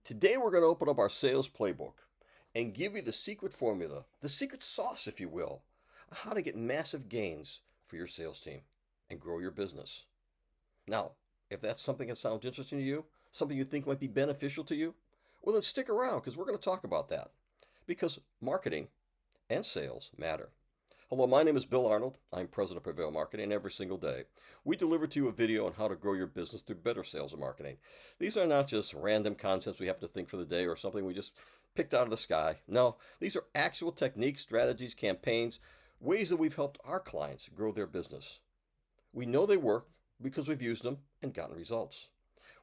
Today we're going to open up our sales playbook and give you the secret formula, the secret sauce, if you will, on how to get massive gains for your sales team and grow your business. Now, if that's something that sounds interesting to you, something you think might be beneficial to you, well, then stick around because we're going to talk about that. Because marketing and sales matter. Hello, my name is Bill Arnold. I'm president of Prevail Marketing, and every single day we deliver to you a video on how to grow your business through better sales and marketing. These are not just random concepts we happen to think for the day or something we just picked out of the sky. No, these are actual techniques, strategies, campaigns, ways that we've helped our clients grow their business. We know they work because we've used them and gotten results.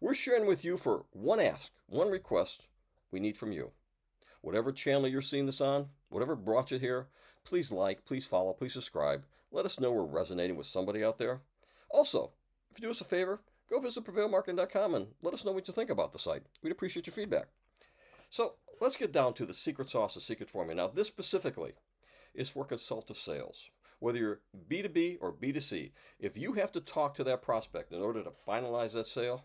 We're sharing with you for one ask, one request we need from you. Whatever channel you're seeing this on, whatever brought you here, please like, please follow, please subscribe. Let us know we're resonating with somebody out there. Also, if you do us a favor, go visit prevailmarketing.com and let us know what you think about the site. We'd appreciate your feedback. So let's get down to the secret sauce, the secret formula. Now, this specifically is for consultative sales. Whether you're B2B or B2C, if you have to talk to that prospect in order to finalize that sale,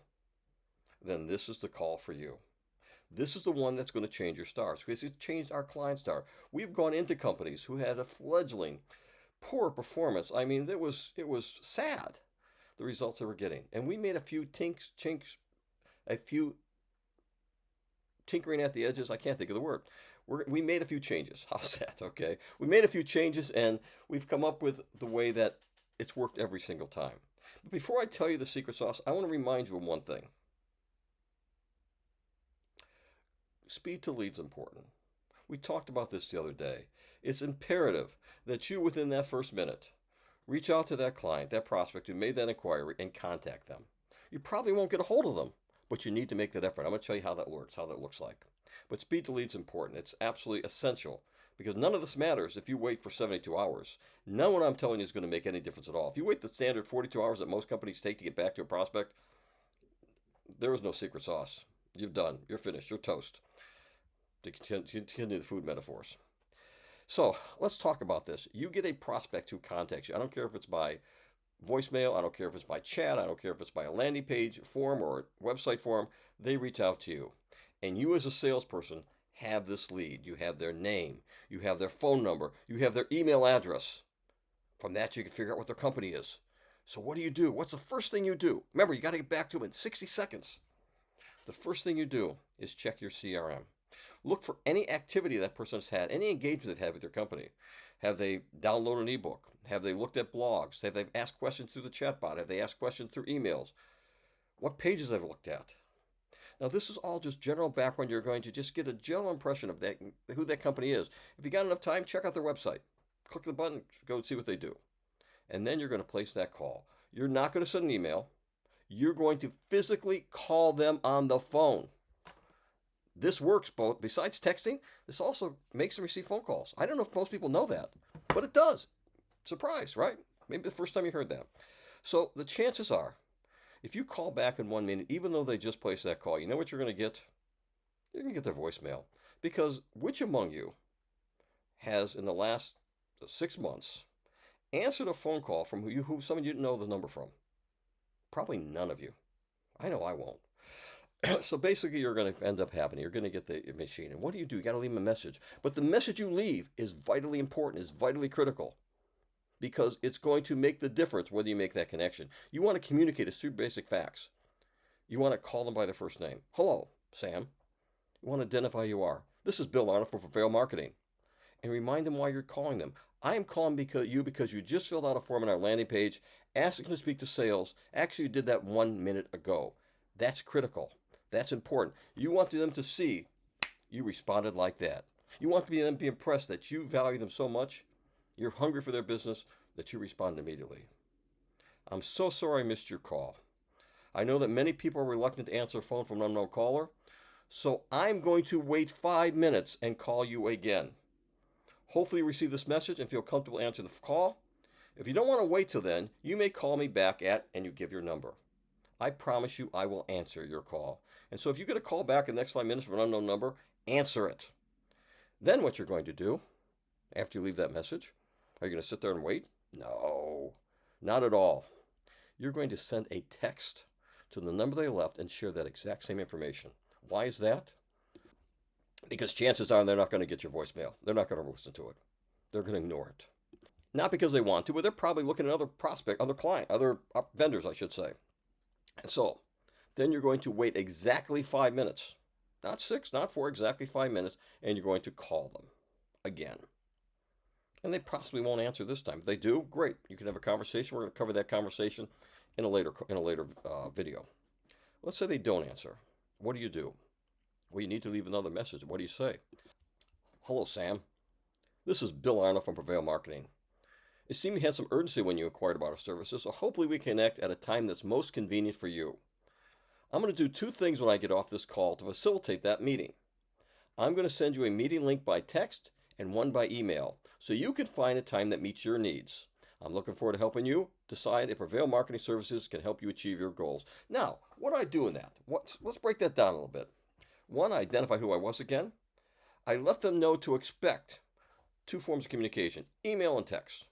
then this is the call for you. This is the one that's going to change your stars because it's changed our client star. We've gone into companies who had a fledgling, poor performance. I mean, it was sad, the results they were getting. And we made a few a few tinkering at the edges. I can't think of the word. We made a few changes. How's that? Okay. We made a few changes and we've come up with the way that it's worked every single time. But before I tell you the secret sauce, I want to remind you of one thing. Speed to lead is important. We talked about this the other day. It's imperative that you, within that first minute, reach out to that client, that prospect who made that inquiry, and contact them. You probably won't get a hold of them, but you need to make that effort. I'm going to tell you how that works, how that looks like. But speed to lead is important. It's absolutely essential because none of this matters if you wait for 72 hours. None of what I'm telling you is going to make any difference at all. If you wait the standard 42 hours that most companies take to get back to a prospect, there is no secret sauce. You're done. You're finished. You're toast. To continue the food metaphors. So let's talk about this. You get a prospect who contacts you. I don't care if it's by voicemail. I don't care if it's by chat. I don't care if it's by a landing page form or a website form. They reach out to you. And you as a salesperson have this lead. You have their name. You have their phone number. You have their email address. From that, you can figure out what their company is. So what do? What's the first thing you do? Remember, you got to get back to them in 60 seconds. The first thing you do is check your CRM. Look for any activity that person has had, any engagement they've had with your company. Have they downloaded an ebook? Have they looked at blogs? Have they asked questions through the chatbot? Have they asked questions through emails? What pages have they looked at? Now, this is all just general background. You're going to just get a general impression of that, who that company is. If you got enough time, check out their website. Click the button, go and see what they do. And then you're going to place that call. You're not going to send an email. You're going to physically call them on the phone. This works both. Besides texting, this also makes them receive phone calls. I don't know if most people know that, but it does. Surprise, right? Maybe the first time you heard that. So the chances are, if you call back in 1 minute, even though they just placed that call, you know what you're going to get? You're going to get their voicemail. Because which among you has, in the last 6 months, answered a phone call from who someone you didn't know the number from? Probably none of you. I know I won't. So basically, you're going to end up having, you're going to get the machine. And what do? You got to leave them a message. But the message you leave is vitally important, is vitally critical, because it's going to make the difference whether you make that connection. You want to communicate a super basic facts. You want to call them by their first name. Hello, Sam. You want to identify who you are. This is Bill Arnold for Prevail Marketing. And remind them why you're calling them. I am calling because you just filled out a form on our landing page asking to speak to sales. Actually, you did that 1 minute ago. That's critical. That's important. You want them to see you responded like that. You want them to be impressed that you value them so much, you're hungry for their business, that you respond immediately. I'm so sorry I missed your call. I know that many people are reluctant to answer a phone from an unknown caller, so I'm going to wait 5 minutes and call you again. Hopefully you receive this message and feel comfortable answering the call. If you don't want to wait till then, you may call me back and you give your number. I promise you I will answer your call. And so if you get a call back in the next 5 minutes from an unknown number, answer it. Then what you're going to do, after you leave that message, are you going to sit there and wait? No, not at all. You're going to send a text to the number they left and share that exact same information. Why is that? because chances are they're not going to get your voicemail. They're not going to listen to it. They're going to ignore it. Not because they want to, but they're probably looking at other prospect, other client, other vendors, I should say. And so then you're going to wait exactly 5 minutes, not six, not four, exactly 5 minutes, and you're going to call them again. And they possibly won't answer this time. If they do, great. You can have a conversation. We're going to cover that conversation in a later video. Let's say they don't answer. What do you do? Well, you need to leave another message. What do you say? Hello, Sam. This is Bill Arnold from Prevail Marketing. It seemed you had some urgency when you inquired about our services, so hopefully we connect at a time that's most convenient for you. I'm going to do two things when I get off this call to facilitate that meeting. I'm going to send you a meeting link by text and one by email, so you can find a time that meets your needs. I'm looking forward to helping you decide if Prevail Marketing Services can help you achieve your goals. Now, what do I do in that? Let's break that down a little bit. One, I identify who I was again. I let them know to expect two forms of communication, email and text.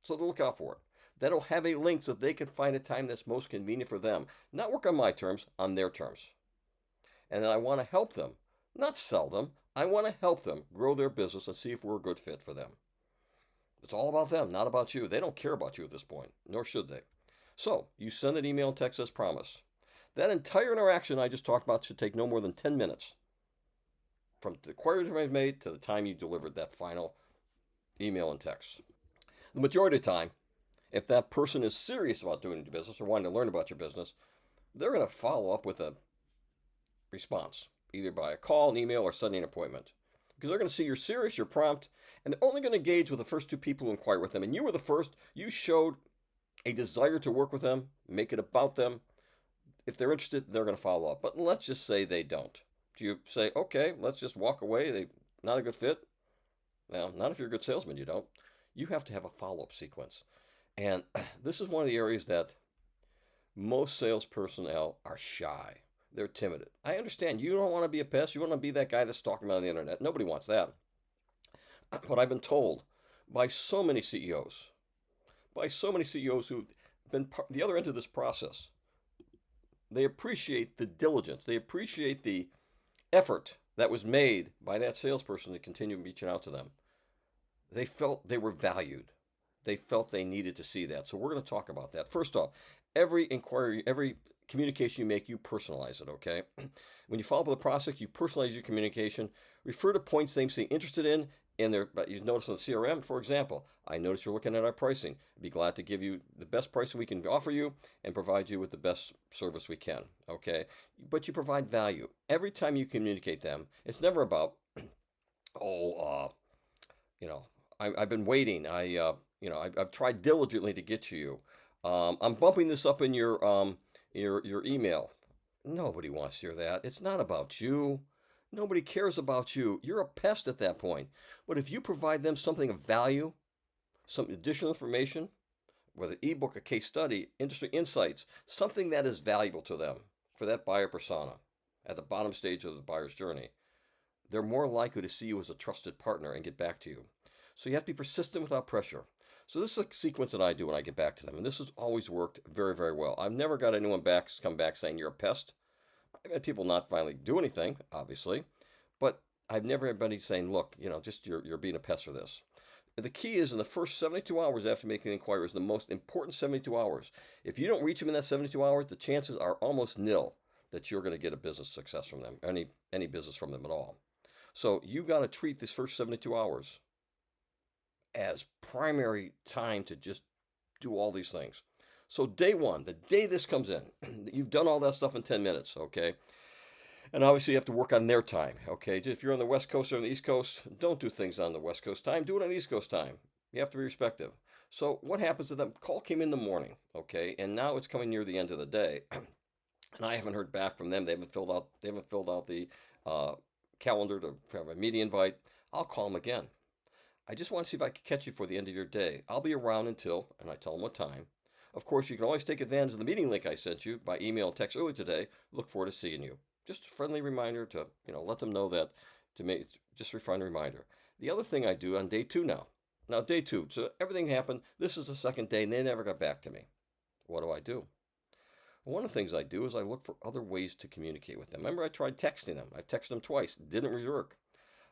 So to look out for it. That'll have a link so they can find a time that's most convenient for them. Not work on my terms, on their terms. And then I want to help them, not sell them. I want to help them grow their business and see if we're a good fit for them. It's all about them, not about you. They don't care about you at this point, nor should they. So you send an email and text as promised. That entire interaction I just talked about should take no more than 10 minutes. From the inquiry you made to the time you delivered that final email and text. The majority of the time, if that person is serious about doing business or wanting to learn about your business, they're going to follow up with a response, either by a call, an email, or setting an appointment. Because they're going to see you're serious, you're prompt, and they're only going to engage with the first two people who inquire with them. And you were the first. You showed a desire to work with them, make it about them. If they're interested, they're going to follow up. But let's just say they don't. Do you say, okay, let's just walk away? They not a good fit? Well, not if you're a good salesman, you don't. You have to have a follow-up sequence. And this is one of the areas that most sales personnel are shy. They're timid. I understand you don't want to be a pest. You want to be that guy that's talking about on the internet. Nobody wants that. But I've been told by so many CEOs, who've been the other end of this process, they appreciate the diligence. They appreciate the effort that was made by that salesperson to continue reaching out to them. They felt they were valued. They felt they needed to see that. So we're going to talk about that. First off, every inquiry, every communication you make, you personalize it, okay? When you follow up with a prospect, you personalize your communication. Refer to points they seem interested in but you notice on the CRM, for example, I notice you're looking at our pricing. I'd be glad to give you the best pricing we can offer you and provide you with the best service we can, okay? But you provide value. Every time you communicate them, it's never about, you know, I've been waiting. I've tried diligently to get to you. I'm bumping this up in your email. Nobody wants to hear that. It's not about you. Nobody cares about you. You're a pest at that point. But if you provide them something of value, some additional information, whether ebook, a case study, industry insights, something that is valuable to them for that buyer persona at the bottom stage of the buyer's journey, they're more likely to see you as a trusted partner and get back to you. So you have to be persistent without pressure. So this is a sequence that I do when I get back to them, and this has always worked very, very well. I've never got anyone come back saying you're a pest. I've had people not finally do anything, obviously, but I've never had anybody saying, look, just you're being a pest for this. The key is in the first 72 hours after making the inquiry is the most important 72 hours. If you don't reach them in that 72 hours, the chances are almost nil that you're going to get a business success from them, any business from them at all. So you got to treat this first 72 hours as primary time to just do all these things. So day one, the day this comes in, you've done all that stuff in 10 minutes, okay? And obviously you have to work on their time, okay? If you're on the West Coast or on the East Coast, don't do things on the West Coast time. Do it on the East Coast time. You have to be respectful. So what happens is the call came in the morning, okay? And now it's coming near the end of the day. And I haven't heard back from them. They haven't filled out the calendar to have a meeting invite. I'll call them again. I just want to see if I can catch you for the end of your day. I'll be around until, and I tell them what time. Of course, you can always take advantage of the meeting link I sent you by email and text earlier today. Look forward to seeing you. Just a friendly reminder to, let them know that, just a friendly reminder. The other thing I do on day two now. Now, day two, so everything happened. This is the second day, and they never got back to me. What do? One of the things I do is I look for other ways to communicate with them. Remember, I tried texting them. I texted them twice, didn't work.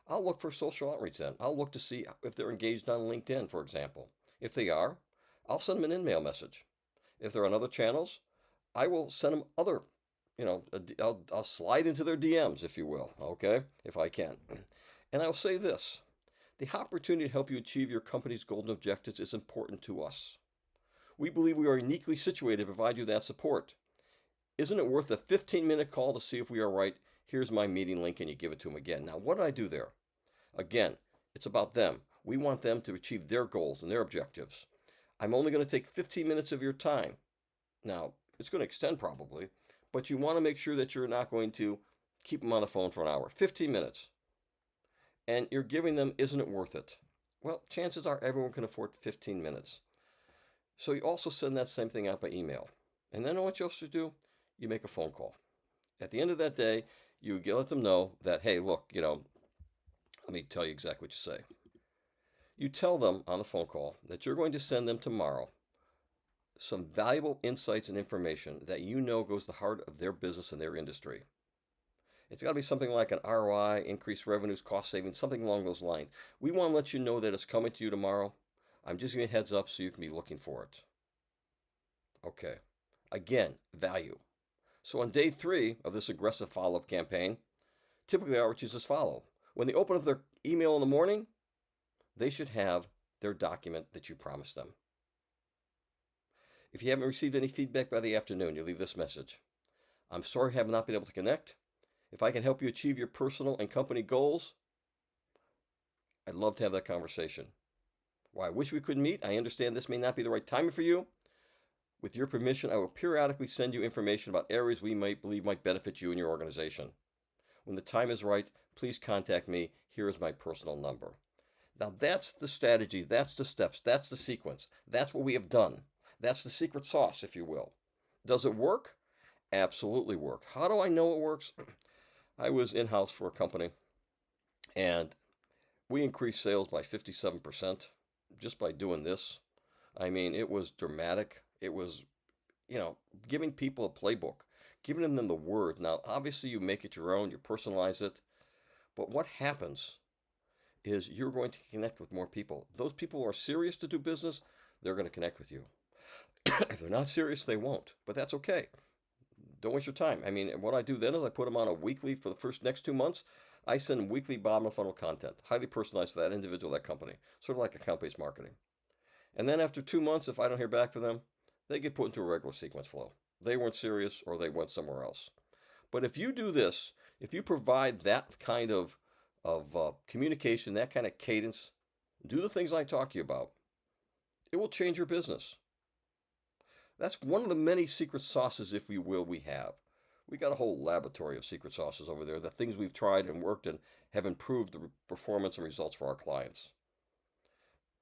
I'll look for social outreach then. I'll look to see if they're engaged on LinkedIn, for example. If they are, I'll send them an email message. If they're on other channels, I will send them other, I'll slide into their DMs, if you will, okay, if I can. And I'll say this: the opportunity to help you achieve your company's goals and objectives is important to us. We believe we are uniquely situated to provide you that support. Isn't it worth a 15-minute call to see if we are right? Here's my meeting link, and you give it to them again. Now, what did I do there? Again, it's about them. We want them to achieve their goals and their objectives. I'm only going to take 15 minutes of your time. Now, it's going to extend probably, but you want to make sure that you're not going to keep them on the phone for an hour. 15 minutes. And you're giving them, isn't it worth it? Well, chances are everyone can afford 15 minutes. So you also send that same thing out by email. And then what you also do, you make a phone call. At the end of that day, you let them know that, hey, look, let me tell you exactly what you say. You tell them on the phone call that you're going to send them tomorrow some valuable insights and information that you know goes to the heart of their business and their industry. It's got to be something like an ROI, increased revenues, cost savings, something along those lines. We want to let you know that it's coming to you tomorrow. I'm just giving you a heads up so you can be looking for it. Okay. Again, value. So on day 3 of this aggressive follow-up campaign, typically outreach is as follow. When they open up their email in the morning, they should have their document that you promised them. If you haven't received any feedback by the afternoon, you leave this message: I'm sorry I have not been able to connect. If I can help you achieve your personal and company goals, I'd love to have that conversation. While I wish we could meet, I understand this may not be the right timing for you. With your permission, I will periodically send you information about areas we might believe might benefit you and your organization. When the time is right, please contact me. Here is my personal number. Now that's the strategy, that's the steps, that's the sequence. That's what we have done. That's the secret sauce, if you will. Does it work? Absolutely work. How do I know it works? I was in-house for a company, and we increased sales by 57% just by doing this. I mean, it was dramatic. It was, giving people a playbook, giving them the word. Now, obviously, you make it your own, you personalize it. But what happens is you're going to connect with more people. Those people who are serious to do business, they're going to connect with you. If they're not serious, they won't. But that's okay. Don't waste your time. I mean, what I do then is I put them on a weekly for the next 2 months. I send weekly bottom of funnel content, highly personalized for that individual, that company, sort of like account-based marketing. And then after 2 months, if I don't hear back from them, they get put into a regular sequence flow. They weren't serious or they went somewhere else. But if you do this, if you provide that kind of communication, that kind of cadence, do the things I talk to you about, it will change your business. That's one of the many secret sauces, if you will, we have. We got a whole laboratory of secret sauces over there, the things we've tried and worked and have improved the performance and results for our clients.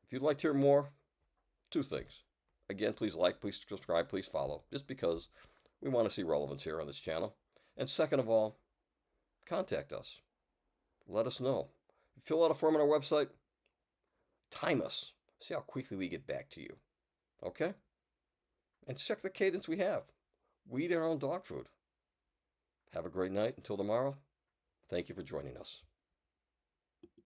If you'd like to hear more, 2 things. Again, please like, please subscribe, please follow, just because we want to see relevance here on this channel. And second of all, contact us. Let us know. Fill out a form on our website. Time us. See how quickly we get back to you. Okay? And check the cadence we have. We eat our own dog food. Have a great night. Until tomorrow, thank you for joining us.